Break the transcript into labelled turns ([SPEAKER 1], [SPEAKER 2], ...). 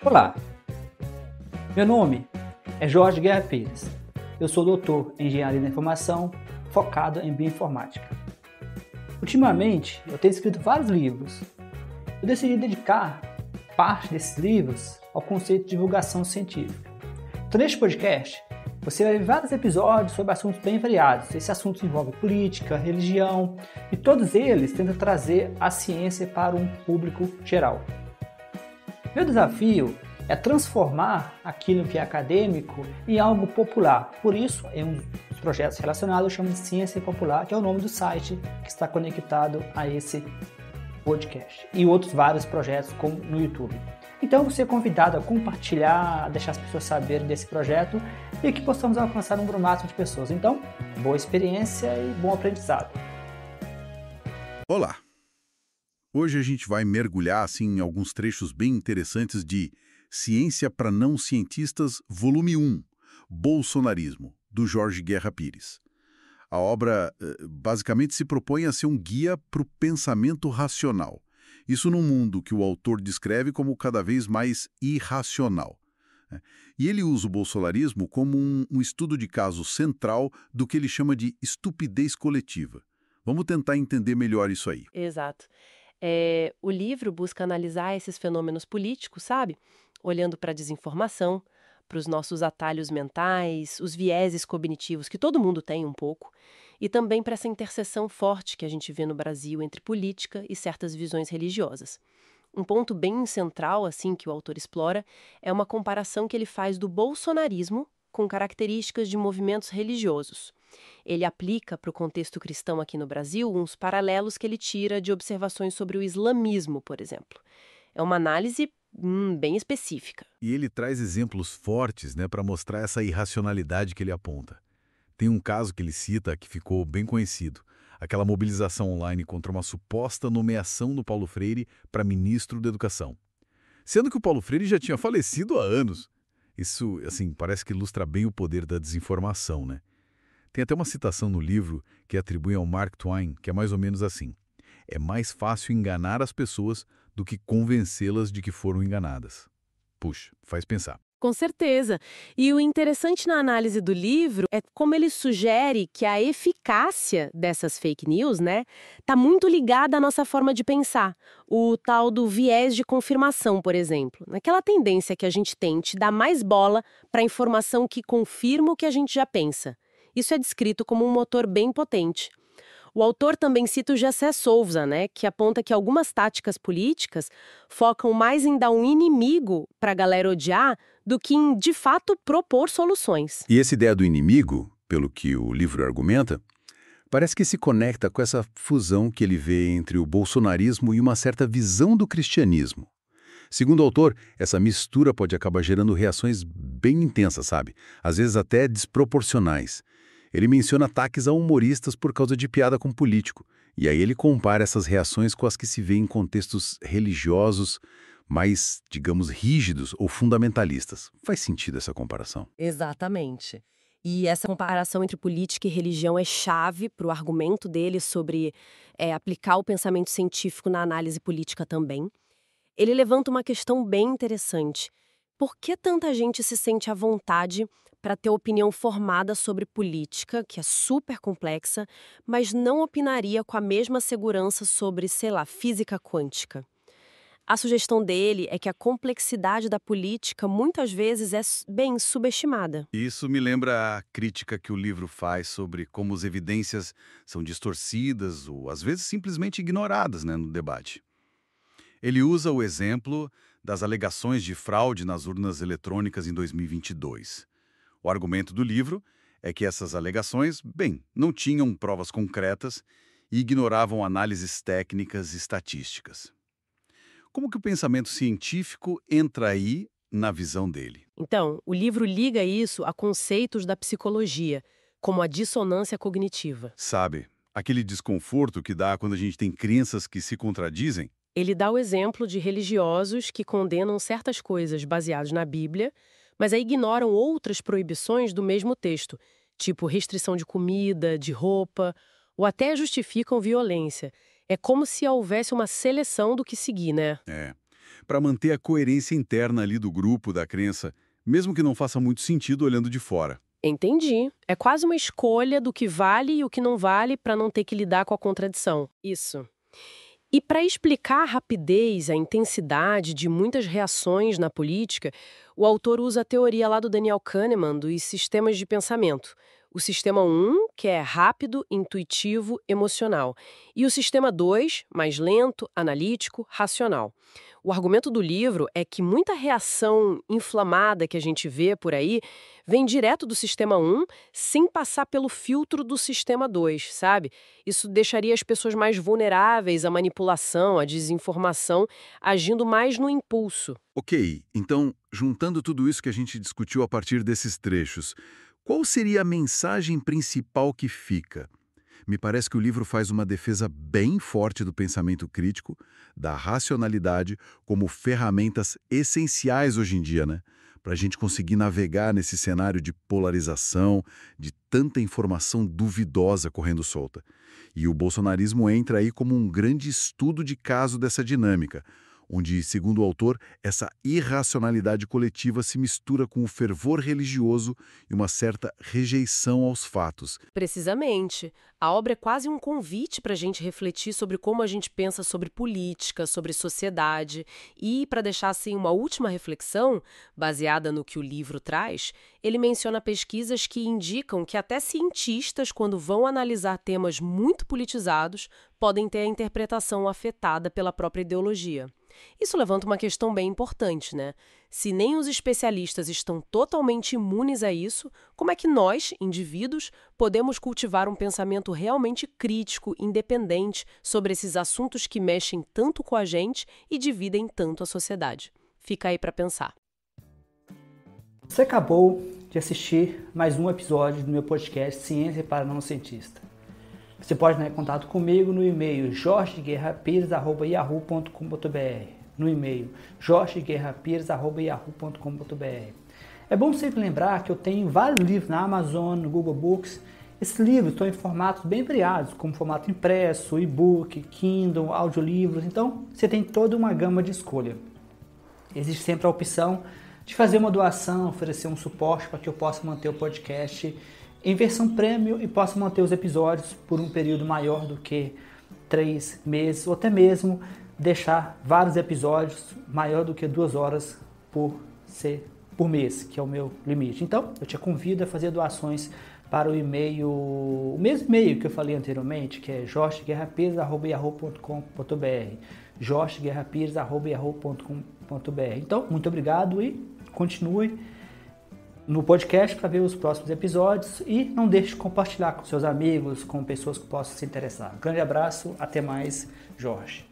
[SPEAKER 1] Olá, meu nome é Jorge Guerra Pires. Eu sou doutor em Engenharia da Informação, focado em Bioinformática. Ultimamente, eu tenho escrito vários livros. Eu decidi dedicar parte desses livros ao conceito de divulgação científica. Então, neste podcast, você vai ver vários episódios sobre assuntos bem variados. Esses assuntos envolvem política, religião, e todos eles tentam trazer a ciência para um público geral. Meu desafio é transformar aquilo que é acadêmico em algo popular. Por isso, em um dos projetos relacionados, eu chamo de Ciência Popular, que é o nome do site que está conectado a esse podcast. E outros vários projetos como no YouTube. Então, você é convidado a compartilhar, a deixar as pessoas saberem desse projeto e que possamos alcançar um número máximo de pessoas. Então, boa experiência e bom aprendizado.
[SPEAKER 2] Olá! Hoje a gente vai mergulhar em alguns trechos bem interessantes de Ciência para Não Cientistas, volume 1, Bolsonarismo, do Jorge Guerra Pires. A obra basicamente se propõe a ser um guia para o pensamento racional. Isso num mundo que o autor descreve como cada vez mais irracional. E ele usa o bolsonarismo como um estudo de caso central do que ele chama de estupidez coletiva. Vamos tentar entender melhor isso aí.
[SPEAKER 3] Exato. O livro busca analisar esses fenômenos políticos, sabe? Olhando para a desinformação, para os nossos atalhos mentais, os vieses cognitivos, que todo mundo tem um pouco, e também para essa interseção forte que a gente vê no Brasil entre política e certas visões religiosas. Um ponto bem central, assim, que o autor explora, é uma comparação que ele faz do bolsonarismo com características de movimentos religiosos. Ele aplica para o contexto cristão aqui no Brasil uns paralelos que ele tira de observações sobre o islamismo, por exemplo. É uma análise bem específica.
[SPEAKER 2] E ele traz exemplos fortes, para mostrar essa irracionalidade que ele aponta. Tem um caso que ele cita que ficou bem conhecido, aquela mobilização online contra uma suposta nomeação do Paulo Freire para ministro da Educação. Sendo que o Paulo Freire já tinha falecido há anos. Isso, parece que ilustra bem o poder da desinformação, né? Tem até uma citação no livro que atribui ao Mark Twain, que é mais ou menos assim: é mais fácil enganar as pessoas do que convencê-las de que foram enganadas. Puxa, faz pensar.
[SPEAKER 3] Com certeza. E o interessante na análise do livro é como ele sugere que a eficácia dessas fake news, tá muito ligada à nossa forma de pensar. O tal do viés de confirmação, por exemplo. Naquela tendência que a gente tente dar mais bola para a informação que confirma o que a gente já pensa. Isso é descrito como um motor bem potente. O autor também cita o Gessé Souza, que aponta que algumas táticas políticas focam mais em dar um inimigo para a galera odiar do que em, de fato, propor soluções.
[SPEAKER 2] E essa ideia do inimigo, pelo que o livro argumenta, parece que se conecta com essa fusão que ele vê entre o bolsonarismo e uma certa visão do cristianismo. Segundo o autor, essa mistura pode acabar gerando reações bem intensas, sabe? Às vezes até desproporcionais. Ele menciona ataques a humoristas por causa de piada com político. E aí ele compara essas reações com as que se vê em contextos religiosos mais, digamos, rígidos ou fundamentalistas. Faz sentido essa comparação?
[SPEAKER 3] Exatamente. E essa comparação entre política e religião é chave para o argumento dele sobre aplicar o pensamento científico na análise política também. Ele levanta uma questão bem interessante. Por que tanta gente se sente à vontade para ter opinião formada sobre política, que é super complexa, mas não opinaria com a mesma segurança sobre, física quântica? A sugestão dele é que a complexidade da política muitas vezes é bem subestimada.
[SPEAKER 2] Isso me lembra a crítica que o livro faz sobre como as evidências são distorcidas ou, às vezes, simplesmente ignoradas, no debate. Ele usa o exemplo das alegações de fraude nas urnas eletrônicas em 2022. O argumento do livro é que essas alegações, não tinham provas concretas e ignoravam análises técnicas e estatísticas. Como que o pensamento científico entra aí na visão dele?
[SPEAKER 3] Então, o livro liga isso a conceitos da psicologia, como a dissonância cognitiva.
[SPEAKER 2] Sabe, aquele desconforto que dá quando a gente tem crenças que se contradizem?
[SPEAKER 3] Ele dá o exemplo de religiosos que condenam certas coisas baseadas na Bíblia, mas aí ignoram outras proibições do mesmo texto, tipo restrição de comida, de roupa, ou até justificam violência. É como se houvesse uma seleção do que seguir, né?
[SPEAKER 2] Para manter a coerência interna ali do grupo, da crença, mesmo que não faça muito sentido olhando de fora.
[SPEAKER 3] Entendi. É quase uma escolha do que vale e o que não vale para não ter que lidar com a contradição. Isso. E para explicar a rapidez, a intensidade de muitas reações na política, o autor usa a teoria lá do Daniel Kahneman dos sistemas de pensamento. O sistema 1, que é rápido, intuitivo, emocional. E o sistema 2, mais lento, analítico, racional. O argumento do livro é que muita reação inflamada que a gente vê por aí vem direto do sistema 1, sem passar pelo filtro do sistema 2, sabe? Isso deixaria as pessoas mais vulneráveis à manipulação, à desinformação, agindo mais no impulso.
[SPEAKER 2] Ok, então, juntando tudo isso que a gente discutiu a partir desses trechos, qual seria a mensagem principal que fica? Me parece que o livro faz uma defesa bem forte do pensamento crítico, da racionalidade, como ferramentas essenciais hoje em dia, né? Para a gente conseguir navegar nesse cenário de polarização, de tanta informação duvidosa correndo solta. E o bolsonarismo entra aí como um grande estudo de caso dessa dinâmica, onde, segundo o autor, essa irracionalidade coletiva se mistura com o fervor religioso e uma certa rejeição aos fatos.
[SPEAKER 3] Precisamente. A obra é quase um convite para a gente refletir sobre como a gente pensa sobre política, sobre sociedade. E, para deixar assim uma última reflexão, baseada no que o livro traz, ele menciona pesquisas que indicam que até cientistas, quando vão analisar temas muito politizados, podem ter a interpretação afetada pela própria ideologia. Isso levanta uma questão bem importante, né? Se nem os especialistas estão totalmente imunes a isso, como é que nós, indivíduos, podemos cultivar um pensamento realmente crítico, independente sobre esses assuntos que mexem tanto com a gente e dividem tanto a sociedade? Fica aí para pensar.
[SPEAKER 1] Você acabou de assistir mais um episódio do meu podcast Ciência para Não Cientista. Você pode entrar em contato comigo no e-mail jorgeguerrapires@yahoo.com.br, no e-mail jorgeguerrapires@yahoo.com.br. É bom sempre lembrar que eu tenho vários livros na Amazon, no Google Books. Esses livros estão em formatos bem variados, como formato impresso, e-book, Kindle, audiolivros. Então, você tem toda uma gama de escolha. Existe sempre a opção de fazer uma doação, oferecer um suporte para que eu possa manter o podcast em versão premium e possa manter os episódios por um período maior do que 3 meses, ou até mesmo deixar vários episódios maior do que 2 horas por mês, que é o meu limite. Então, eu te convido a fazer doações para o e-mail, o mesmo e-mail que eu falei anteriormente, que é jorgeguerrapires@yahoo.com.br, jorgeguerrapires@yahoo.com.br. Então, muito obrigado e continue no podcast para ver os próximos episódios e não deixe de compartilhar com seus amigos, com pessoas que possam se interessar. Um grande abraço, até mais, Jorge.